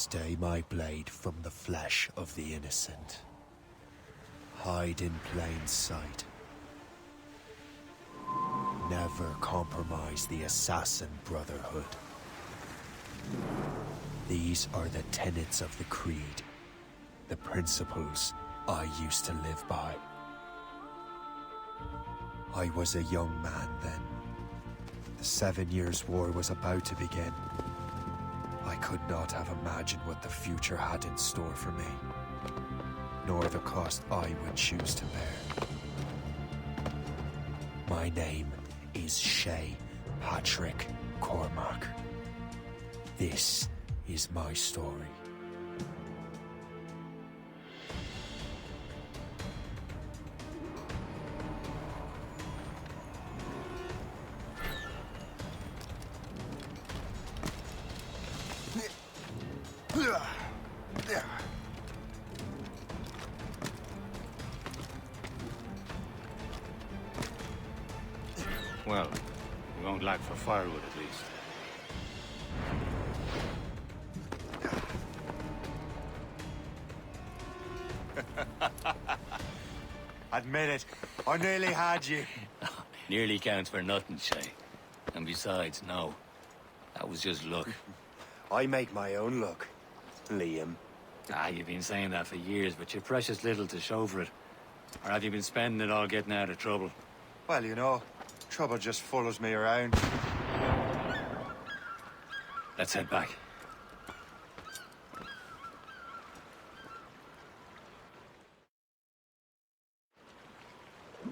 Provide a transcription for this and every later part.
Stay my blade from the flesh of the innocent. Hide in plain sight. Never compromise the Assassin Brotherhood. These are the tenets of the Creed, the principles I used to live by. I was a young man then. The 7 Years' War was about to begin. I could not have imagined what the future had in store for me, nor the cost I would choose to bear. My name is Shay Patrick Cormac. This is my story. Well, we won't lack for firewood at least. Admit it, I nearly had you. Nearly counts for nothing, Shay. And besides, no. That was just luck. I make my own luck, Liam. You've been saying that for years, but you're precious little to show for it. Or have you been spending it all getting out of trouble? Well, you know, trouble just follows me around. Let's head back.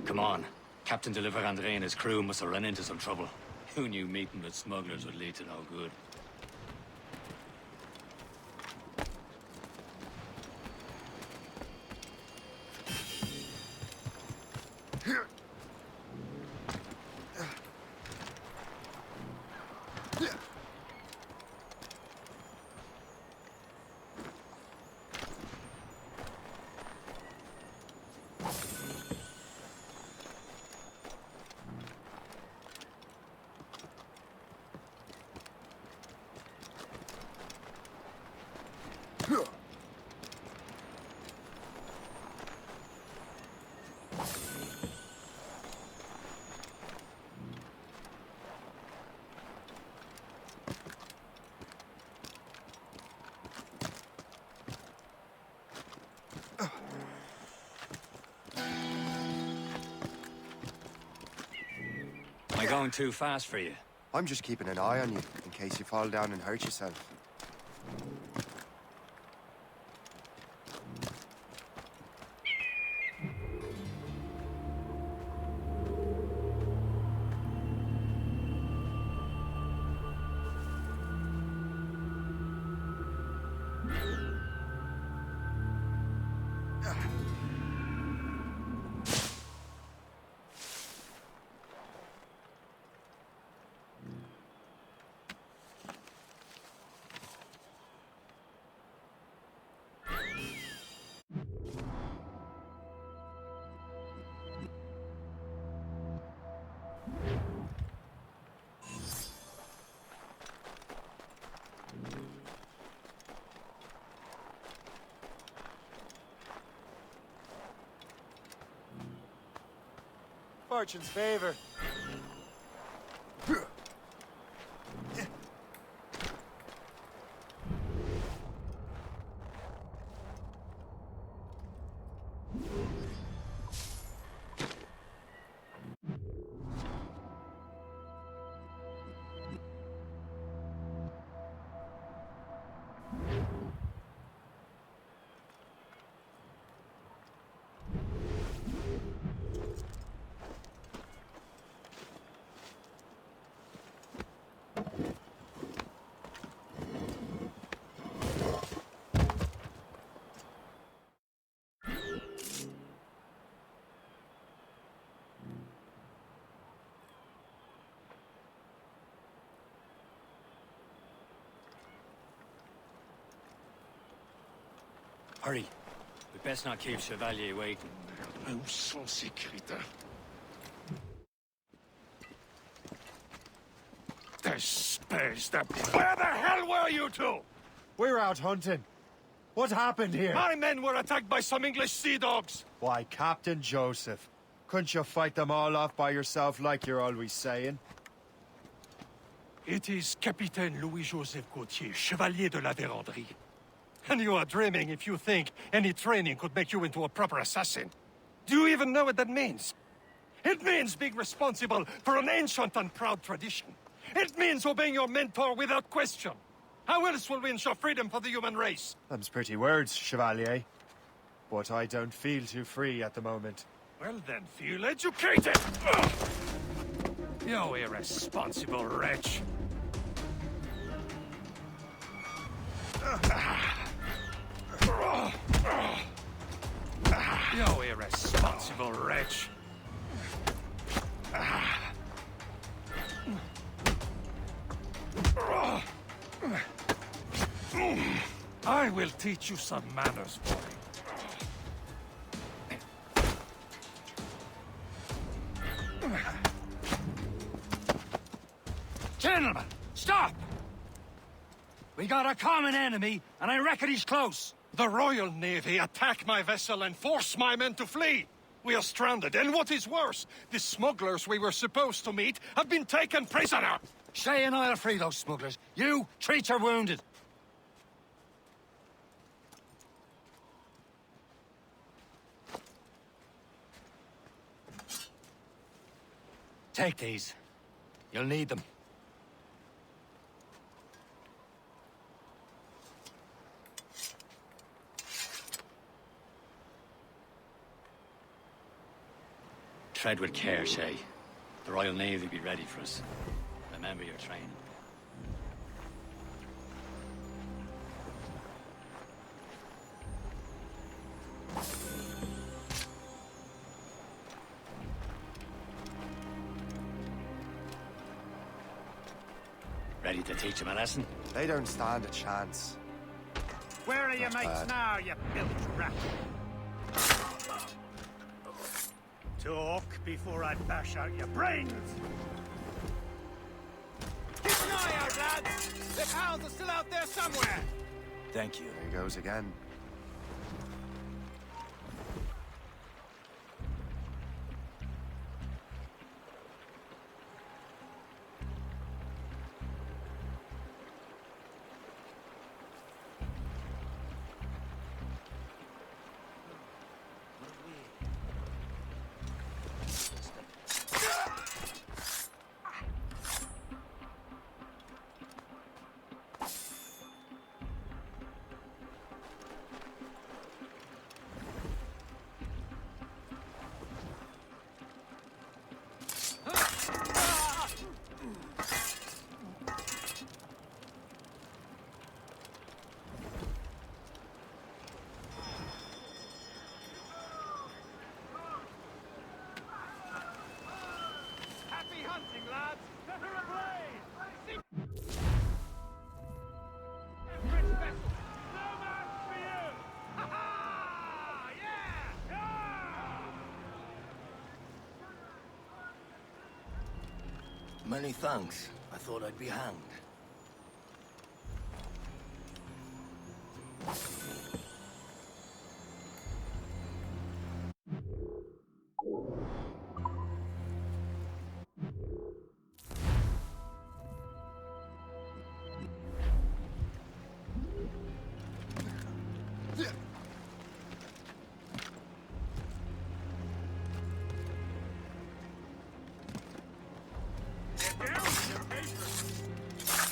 Come on. Captain de Andre and his crew must have run into some trouble. Who knew meeting with smugglers would lead to no good? Am I going too fast for you? I'm just keeping an eye on you, in case you fall down and hurt yourself. Fortune's favor. Hurry. We best not keep Chevalier waiting. Où sont ces crétins? Espèce de... Where the hell were you two? We're out hunting. What happened here? My men were attacked by some English sea dogs. Why, Captain Joseph, couldn't you fight them all off by yourself like you're always saying? It is Capitaine Louis-Joseph Gauthier, Chevalier de la Vérendrye. And you are dreaming if you think any training could make you into a proper assassin. Do you even know what that means? It means being responsible for an ancient and proud tradition. It means obeying your mentor without question. How else will we ensure freedom for the human race? Them's pretty words, Chevalier. But I don't feel too free at the moment. Well then, feel educated! Ugh! You irresponsible wretch! You irresponsible wretch! I will teach you some manners, boy. Gentlemen, stop! We got a common enemy, and I reckon he's close. The Royal Navy attack my vessel and force my men to flee. We are stranded, and what is worse, the smugglers we were supposed to meet have been taken prisoner. Shay and I'll free those smugglers. You, treat your wounded. Take these. You'll need them. Tread with care, Shay. The Royal Navy will be ready for us. Remember your training. Ready to teach them a lesson? They don't stand a chance. Where are your mates bad. now, you bilge rat? Talk before I bash out your brains! Keep an eye out, lads! The hounds are still out there somewhere! Thank you. There he goes again. Happy hunting, lads! Better ablaze! French vessel! No match for you! Ha ha! Yeah! Yeah! Many thanks. I thought I'd be hanged. Get down, you patron!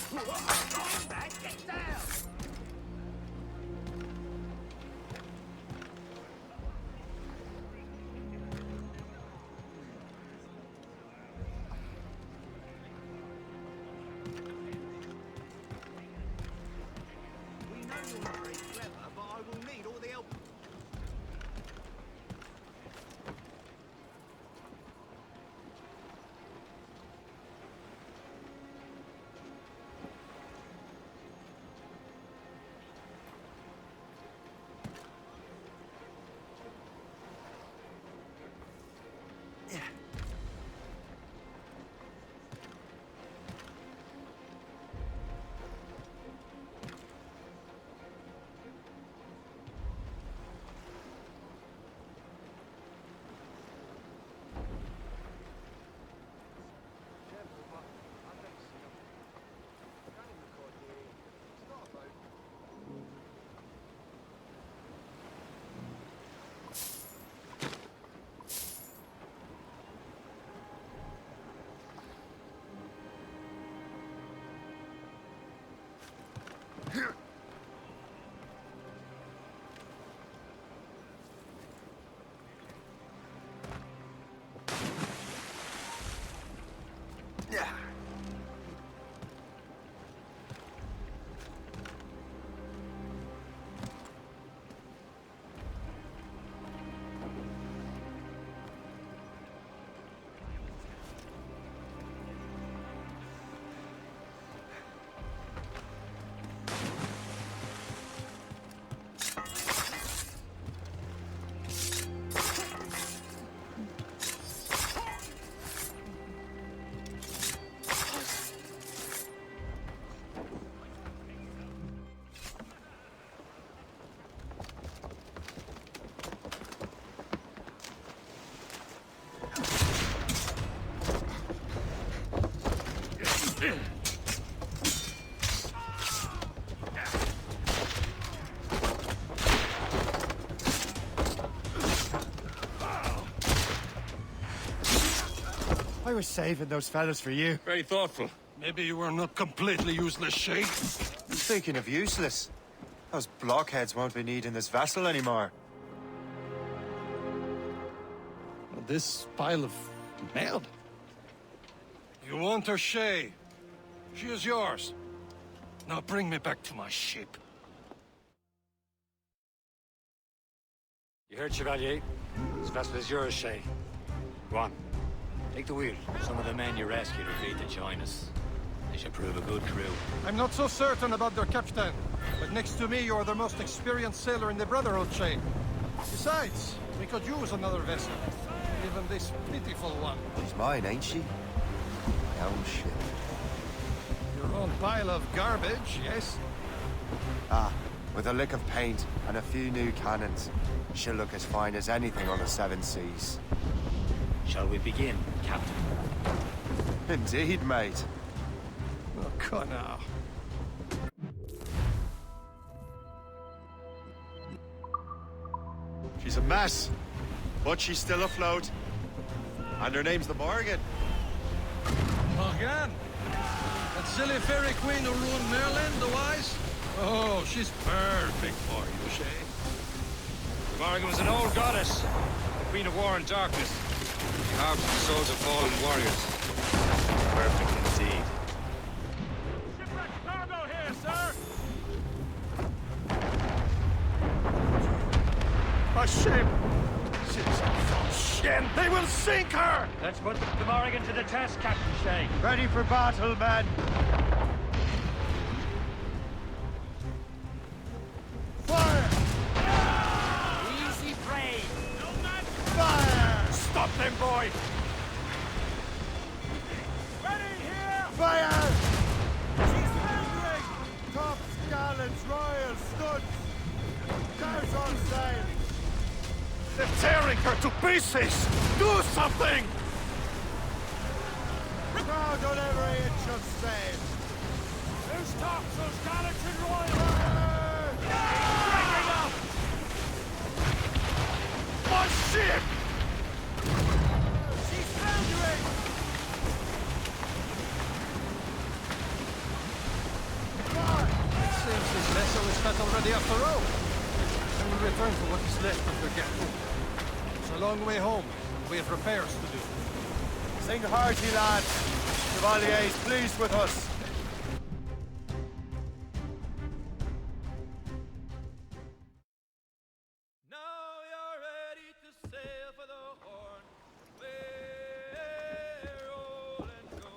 I was saving those fellas for you. Very thoughtful. Maybe you were not completely useless, Shay. Speaking of useless, those blockheads won't be needing this vessel anymore. This pile of meld? You want her, Shay? She is yours. Now bring me back to my ship. You heard, Chevalier? This vessel is yours, Shay. Go on. Take the wheel. Some of the men you rescued agreed to join us. They should prove a good crew. I'm not so certain about their captain, but next to me you are the most experienced sailor in the Brotherhood, Shay. Besides, we could use another vessel. Even this pitiful one. She's mine, ain't she? My own ship. Your own pile of garbage, yes? Ah, with a lick of paint and a few new cannons, she'll look as fine as anything on the Seven Seas. Shall we begin, Captain? Indeed, mate. Oh, Connor. She's a mess, but she's still afloat. And her name's the Morrigan. Morrigan? That silly fairy queen who ruined Merlin, the wise? Oh, she's perfect for you, Shay. Morrigan was an old goddess, the queen of war and darkness. She harbored the souls of fallen warriors. Perfect indeed. Shipwreck cargo here, sir! A ship! Citizens of Shen, they will sink her! Let's put the Morrigan to the test, Captain Shay. Ready for battle, men! Fire! Easy prey. Fire! Stop them, boy! Ready here! Fire! Tops, gallants, royals, studs! Cars on sail! They're tearing her to pieces! Do something! Crowd on every inch of sail! Who's tops, those gallants and royals? Breaking up! My ship! She's foundering! It seems this vessel is fat already after all. I will return to what is left of the gap. It's a long way home. We have repairs to do. Sing hearty, lads! Chevalier is pleased with us. Now you're ready to sail for the Horn. We're rolling go.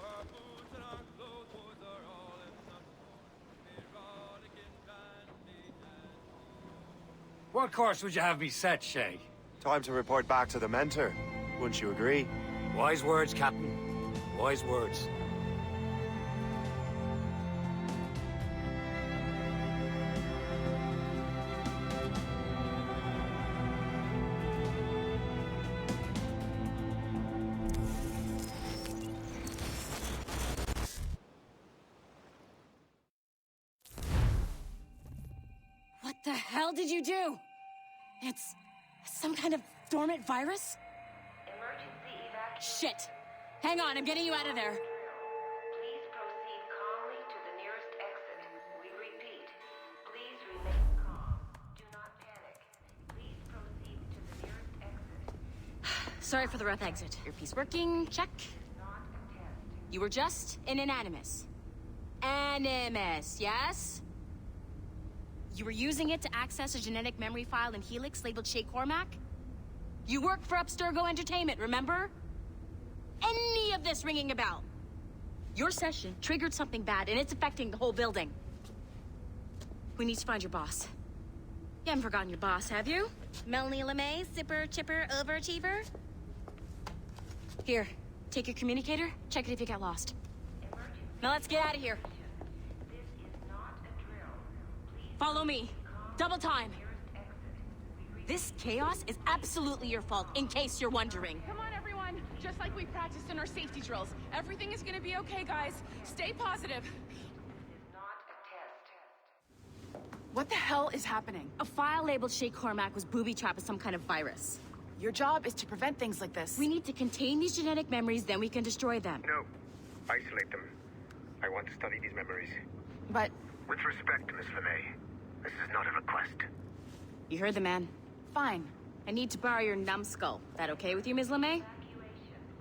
Our boots and our clothes, boys are all in the morn. Rollicking bandy and What course would you have me set, Shay? Time to report back to the mentor. Wouldn't you agree? Wise words, Captain. Wise words. What the hell did you do? It's some kind of dormant virus? Emergency evacuation. Shit! Hang on, I'm getting you out of there. Please proceed calmly to the nearest exit. We repeat, please remain calm. Do not panic. Please proceed to the nearest exit. Sorry for the rough exit. Earpiece working, check. Not a test. You were just an Animus. Animus, yes? You were using it to access a genetic memory file in Helix labeled Shay Cormac? You worked for Abstergo Entertainment, remember? Any of this ringing a bell? Your session triggered something bad, and it's affecting the whole building. We need to find your boss. You haven't forgotten your boss, have you? Melanie LeMay, zipper, chipper, overachiever? Here, take your communicator, check it if you get lost. Emergency. Now let's get out of here. This is not a drill. Please Follow me. Double time. nearest exit. We repeat. This chaos is absolutely your fault, in case you're wondering. Come on, everyone. Just like like we practiced in our safety drills. Everything is gonna be okay, guys. Stay positive. This is not a test. What the hell is happening? A file labeled Shay Cormac was booby-trapped with some kind of virus. Your job is to prevent things like this. We need to contain these genetic memories, then we can destroy them. No. Isolate them. I want to study these memories. But With respect, Miss LeMay, this is not a request. You heard the man. fine. I need to borrow your numbskull. That okay with you, Ms. LeMay?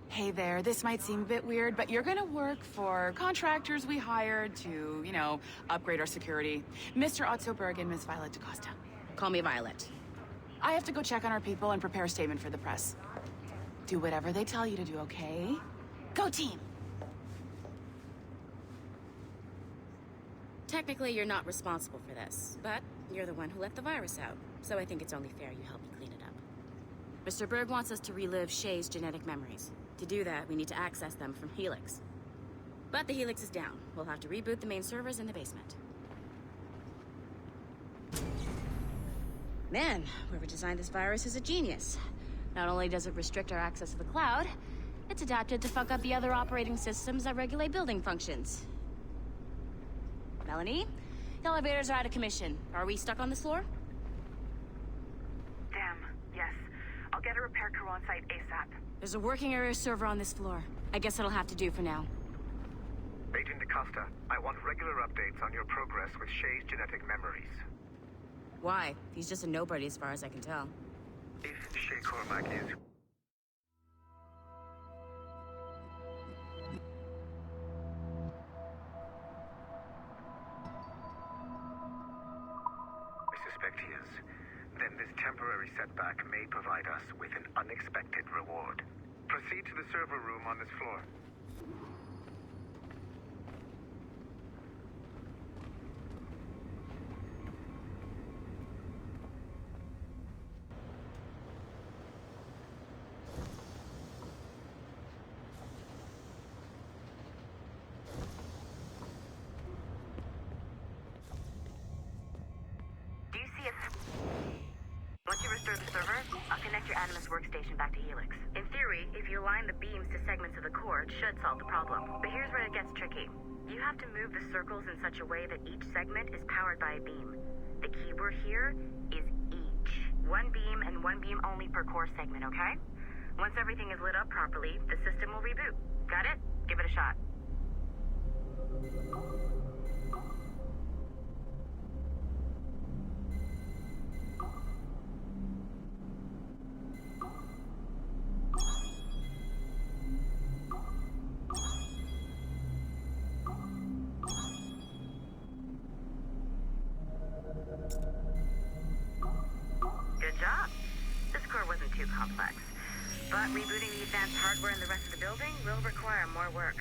Hey there, this might seem a bit weird, but you're gonna work for contractors we hired to, you know, upgrade our security. Mr. Otto Berg and Ms. Violet DaCosta. Call me Violet. I have to go check on our people and prepare a statement for the press. Do whatever they tell you to do, okay? Go team! Technically, you're not responsible for this, but you're the one who let the virus out, so I think it's only fair you help me clean it up. Mr. Berg wants us to relive Shay's genetic memories. To do that, we need to access them from Helix. But the Helix is down. We'll have to reboot the main servers in the basement. Man, whoever designed this virus is a genius. Not only does it restrict our access to the cloud, it's adapted to fuck up the other operating systems that regulate building functions. Melanie? The elevators are out of commission. Are we stuck on this floor? Damn, yes. I'll get a repair crew on site ASAP. There's a working area server on this floor. I guess it'll have to do for now. Agent DaCosta, I want regular updates on your progress with Shay's genetic memories. Why? He's just a nobody as far as I can tell. If Shay Cormac is... I suspect he is. Then this temporary setback may provide us with an unexpected reward. Proceed to the server room on this floor. Do you see it? Once you restore the server, I'll connect your Animus workstation back to Helix. In theory, if you align the beams to segments of the core, it should solve the problem. But here's where it gets tricky. You have to move the circles in such a way that each segment is powered by a beam. The keyword here is each. One beam and one beam only per core segment, okay? Once everything is lit up properly, the system will reboot. Got it? Give it a shot. Good job. This core wasn't too complex. But rebooting the advanced hardware in the rest of the building will require more work.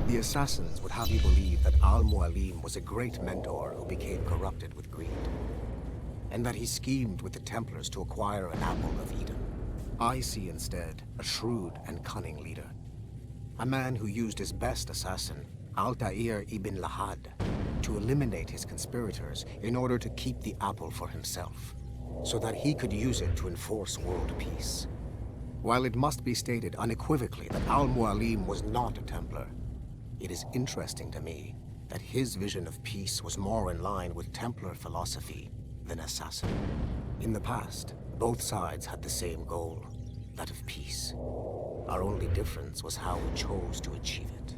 The assassins would have you believe that Al-Mualim was a great mentor who became corrupted with greed, and that he schemed with the Templars to acquire an apple of Eden. I see instead a shrewd and cunning leader, a man who used his best assassin, Altair ibn Lahad, to eliminate his conspirators in order to keep the apple for himself, so that he could use it to enforce world peace. While it must be stated unequivocally that Al-Mualim was not a Templar, it is interesting to me that his vision of peace was more in line with Templar philosophy than assassin. In the past, both sides had the same goal, that of peace. Our only difference was how we chose to achieve it.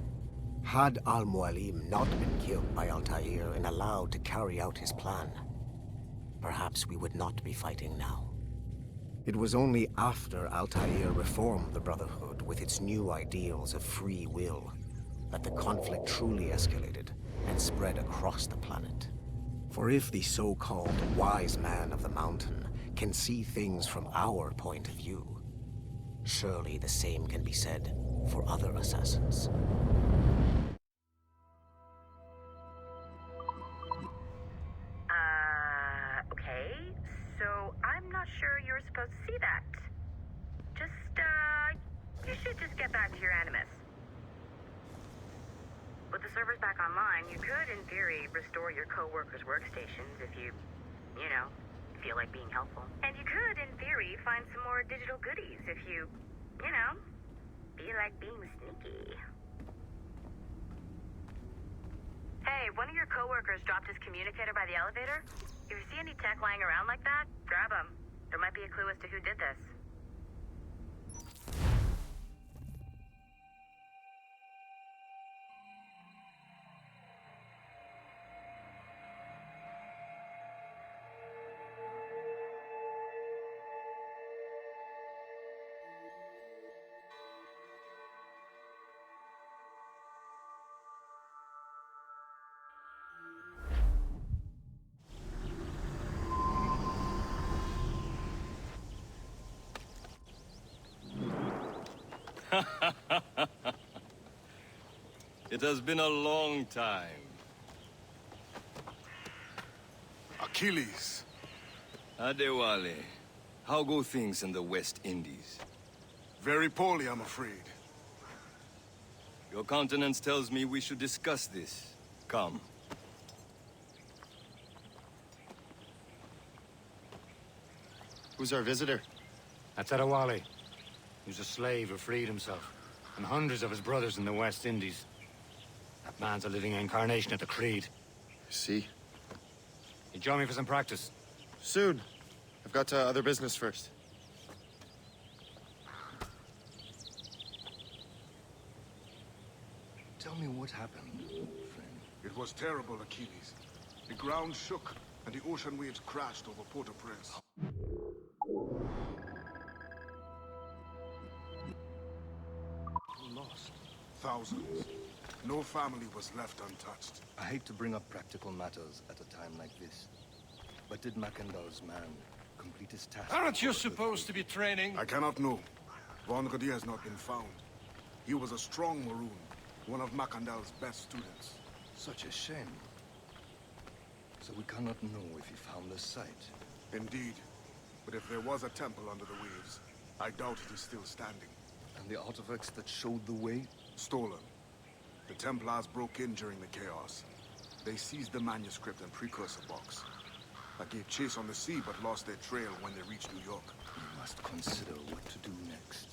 Had Al-Mualim not been killed by Altair and allowed to carry out his plan, perhaps we would not be fighting now. It was only after Altair reformed the Brotherhood with its new ideals of free will that the conflict truly escalated and spread across the planet. For if the so-called wise man of the mountain can see things from our point of view, surely the same can be said for other assassins. Okay. So I'm not sure you're supposed to see that. You should just get back to your Animus. With the servers back online, you could, in theory, restore your co-workers' workstations if you feel like being helpful. And you could, in theory, find some more digital goodies if you know, feel like being sneaky. Hey, one of your coworkers dropped his communicator by the elevator. If you see any tech lying around like that, grab them. There might be a clue as to who did this. It has been a long time. Achilles. Adewale, how go things in the West Indies? Very poorly, I'm afraid. Your countenance tells me we should discuss this. Come. Who's our visitor? That's Adewale. He was a slave who freed himself, and hundreds of his brothers in the West Indies. That man's a living incarnation of the Creed. See? You join me for some practice? Soon. I've got other business first. Tell me what happened, friend. It was terrible, Achilles. The ground shook, and the ocean waves crashed over Port-au-Prince. Lost. Thousands. No family was left untouched. I hate to bring up practical matters at a time like this. But did Macandal's man complete his task? Aren't you supposed to be training? I cannot know. Vendredi has not been found. He was a strong Maroon, one of Macandal's best students. Such a shame. So we cannot know if he found the site. Indeed. But if there was a temple under the waves, I doubt it is still standing. And the artifacts that showed the way? Stolen. The Templars broke in during the chaos. They seized the manuscript and precursor box. I gave chase on the sea, but lost their trail when they reached New York. We must consider what to do next.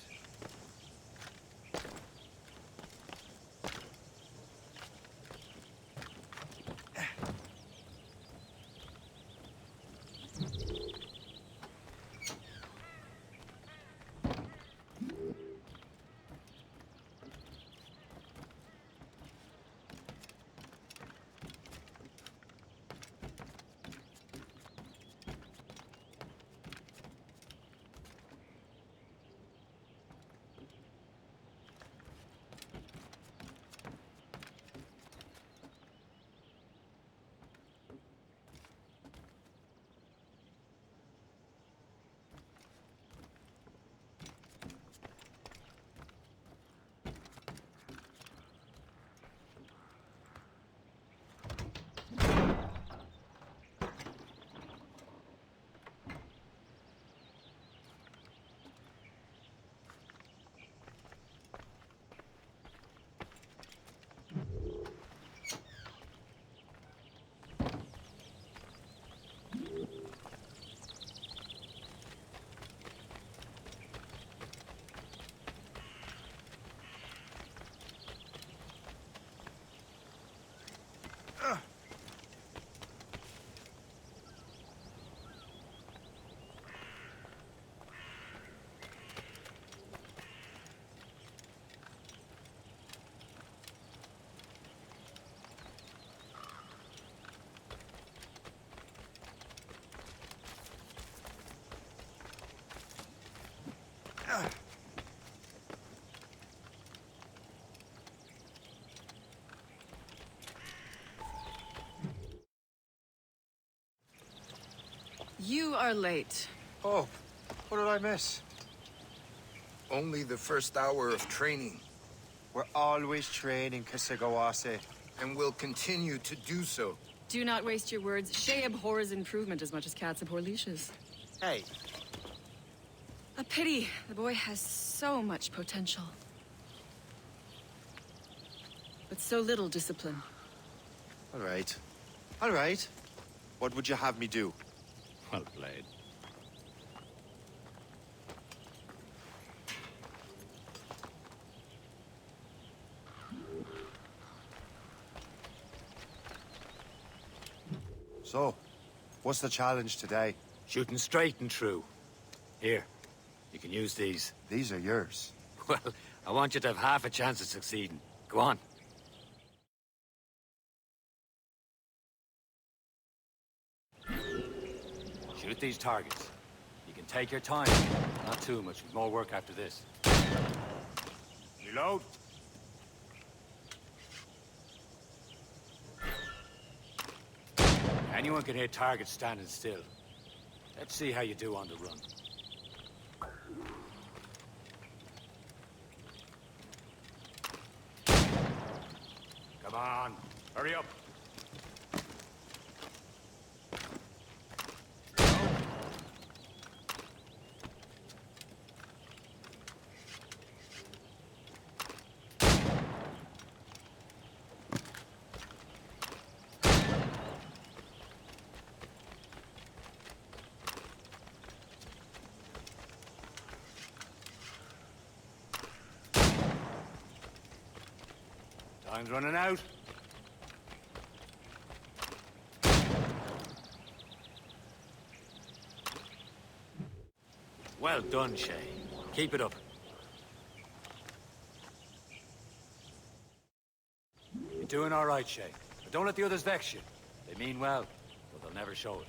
You are late. Oh, what did I miss? Only the first hour of training, We're always training, Kasagawase. and will continue to do so. Do not waste your words. Shay abhors improvement as much as cats abhor leashes. Hey, A pity. The boy has so much potential. But so little discipline. all right. All right. What would you have me do? Well played. So, what's the challenge today? Shooting straight and true. Here, you can use these. These are yours. Well, I want you to have half a chance of succeeding. Go on. Shoot these targets. You can take your time. Not too much. We've more work after this. Reload. Anyone can hit targets standing still. Let's see how you do on the run. Come on, hurry up. Time's running out. Well done, Shay. Keep it up. You're doing all right, Shay. But don't let the others vex you. They mean well, but they'll never show it.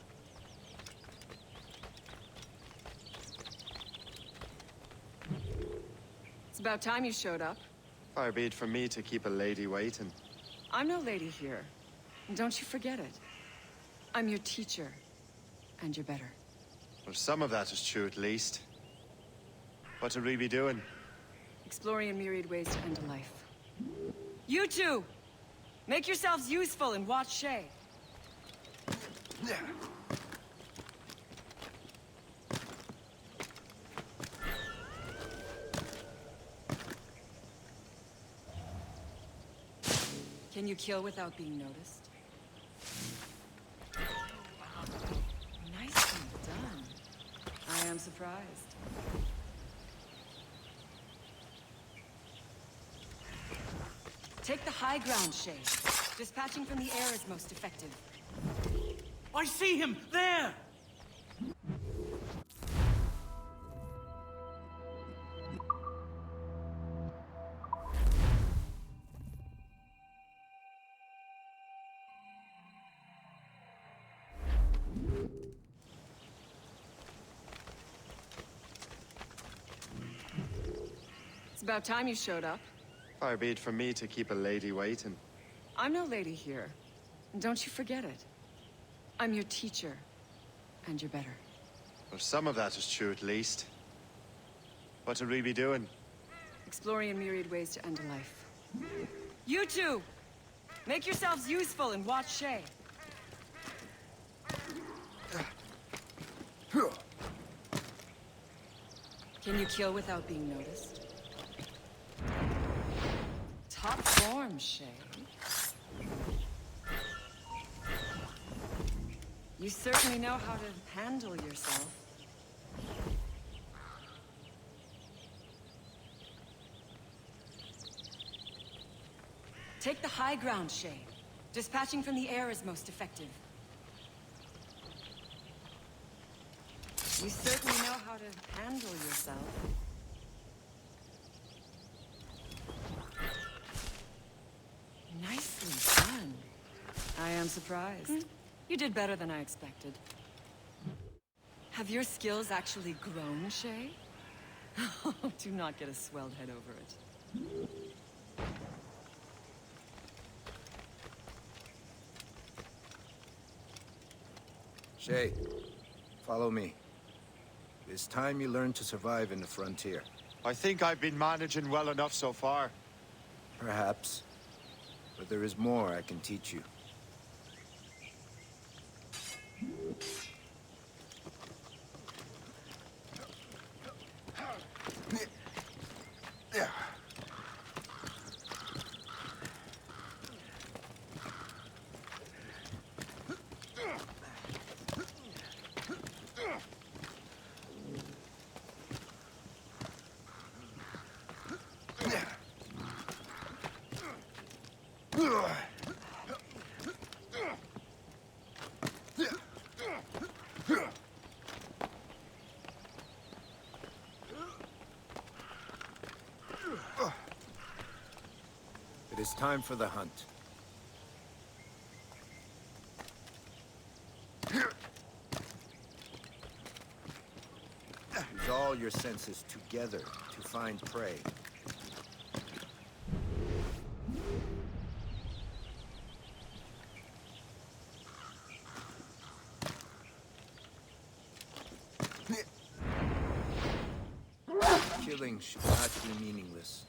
It's about time you showed up. Far be it from me to keep a lady waiting. I'm no lady here. And don't you forget it. I'm your teacher. And you're better. Well, some of that is true at least. What are we be doing? Exploring a myriad ways to end a life. You two! Make yourselves useful and watch Shay. Can you kill without being noticed? Nicely done. I am surprised. Take the high ground, Shay. Dispatching from the air is most effective. I see him! There! It's about time you showed up. Far be it from me to keep a lady waiting. I'm no lady here. And don't you forget it. I'm your teacher. And you're better. Well, some of that is true at least. What are we be doing? Exploring a myriad ways to end a life. You two! Make yourselves useful and watch Shay. Can you kill without being noticed? Top form, Shay. You certainly know how to handle yourself. Take the high ground, Shay. Dispatching from the air is most effective. You certainly know how to handle yourself. Nicely done. I am surprised. You did better than I expected. Have your skills actually grown, Shay? Do not get a swelled head over it. Shay, follow me. It's time you learn to survive in the frontier. I think I've been managing well enough so far. Perhaps. But there is more I can teach you. It's time for the hunt. Use all your senses together to find prey. Killing should not be meaningless.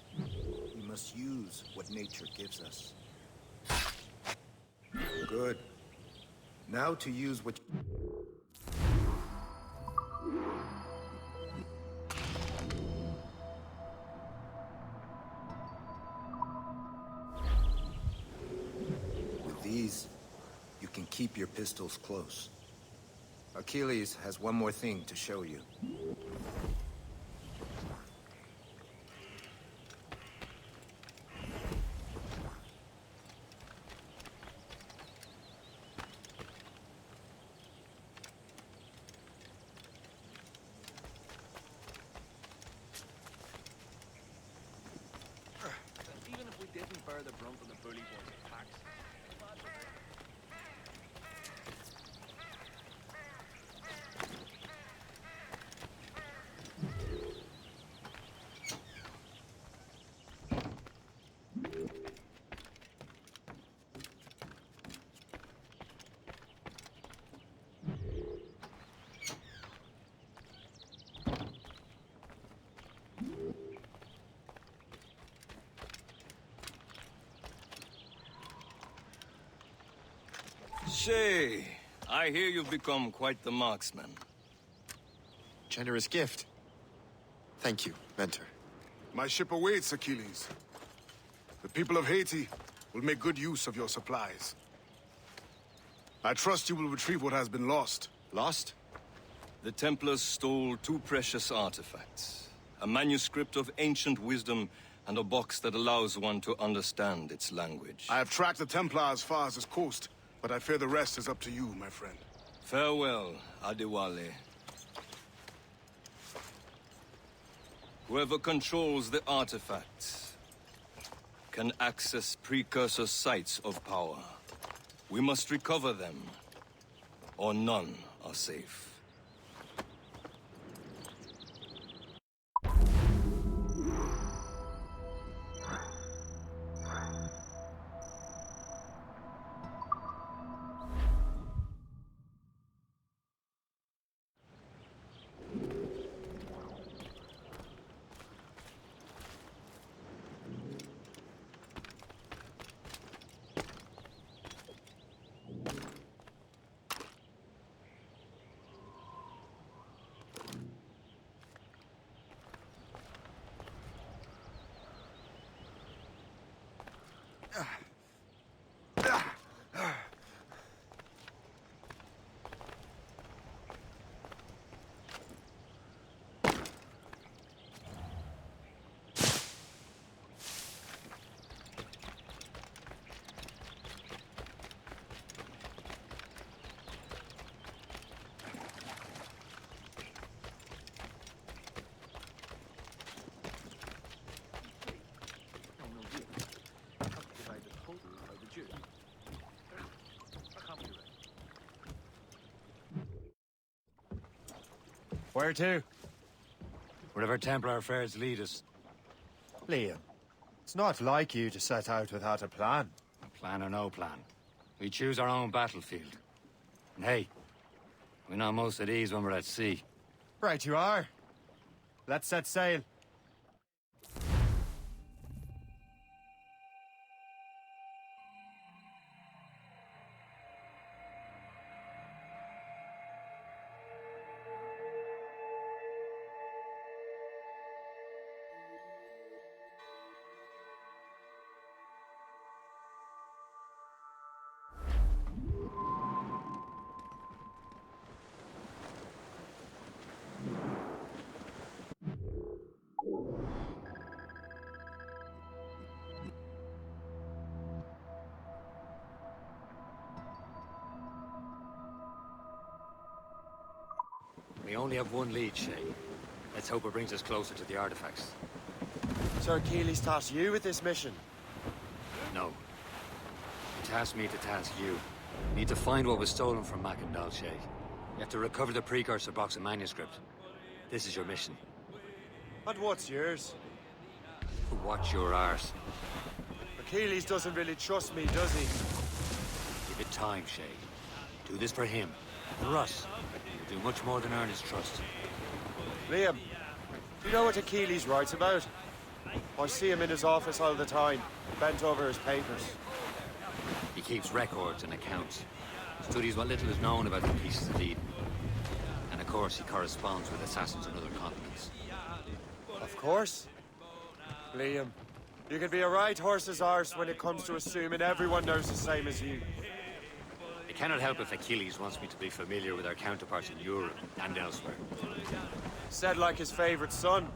We must use what nature gives us. Good. Now to use what... With these, you can keep your pistols close. Achilles has one more thing to show you. Even if we didn't bear the brunt of the bully one's attacks. Shay, I hear you've become quite the marksman. Generous gift. Thank you, Mentor. My ship awaits, Achilles. The people of Haiti will make good use of your supplies. I trust you will retrieve what has been lost. Lost? The Templars stole 2 precious artifacts. A manuscript of ancient wisdom and a box that allows one to understand its language. I have tracked the Templar as far as this coast, but I fear the rest is up to you, my friend. Farewell, Adewale. Whoever controls the artifacts can access precursor sites of power. We must recover them, or none are safe. Where to? Wherever Templar affairs lead us. Liam, it's not like you to set out without a plan. A plan or no plan. We choose our own battlefield. And hey, we know most at ease when we're at sea. Right you are. Let's set sail. We only have one lead, Shay. Let's hope it brings us closer to the artifacts. Sir Achilles tasked you with this mission. No. You tasked me to task you. You need to find what was stolen from Mac and Dalshay. You have to recover the precursor box of manuscript. This is your mission. And what's yours? Watch your arse. Achilles doesn't really trust me, does he? Give it time, Shay. Do this for him. For us. You'll do much more than earn his trust. Liam, do you know what Achilles writes about? I see him in his office all the time, bent over his papers. He keeps records and accounts. Studies what little is known about the pieces of Eden. And of course, he corresponds with assassins on other continents. Of course. Liam, you can be a right horse's arse when it comes to assuming everyone knows the same as you. I cannot help if Achilles wants me to be familiar with our counterparts in Europe and elsewhere. Said like his favorite son.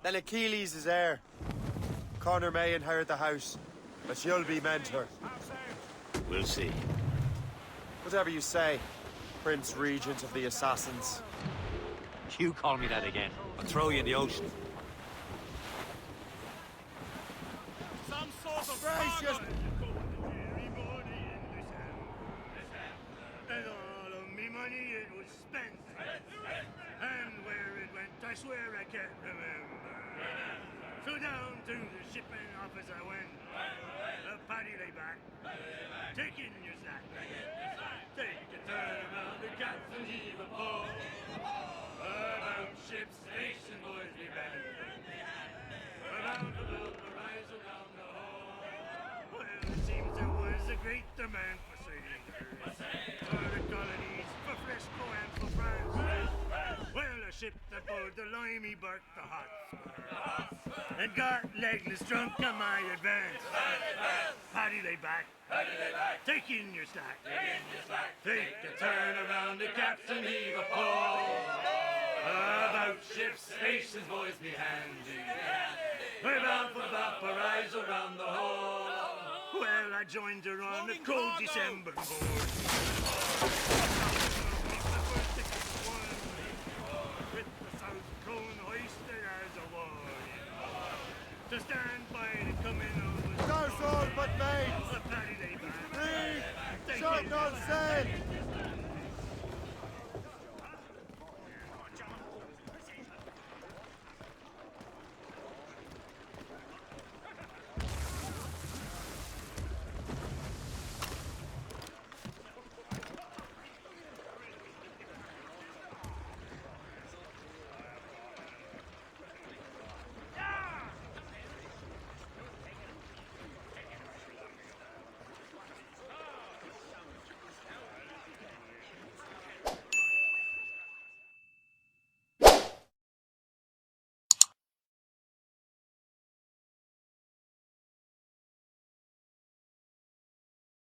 Then Achilles is heir. Connor may inherit the house, but you'll be mentor. We'll see. Whatever you say, Prince Regent of the Assassins. You call me that again, I'll throw you in the ocean. Some sort of Gracious! And all of me money it was spent. And where it went, I swear I can't remember. So down to the shipping office I went. The paddy lay back, taking your sack. Take a turn around the captain, heave a pole. About ship's station, boys, be back. Around the boat, the rise around the hole. Well, it seems there was a great demand for sailors. For the colonies, for Fresco and for France. Well, a ship that bore the limey barked the Hotspur. And got legless drunk on my advance. Paddy lay back, take in your slack. Take a turn around the captain, heave a pole. About ship's stations, boys, be handy. We're bound for Valparaiso around the hole. Well, I joined her on a cold December board. With the South Cone hoisted as a warning. To stand by the coming of the Stars all but mates! a paddy lay back. Read! Short on sail!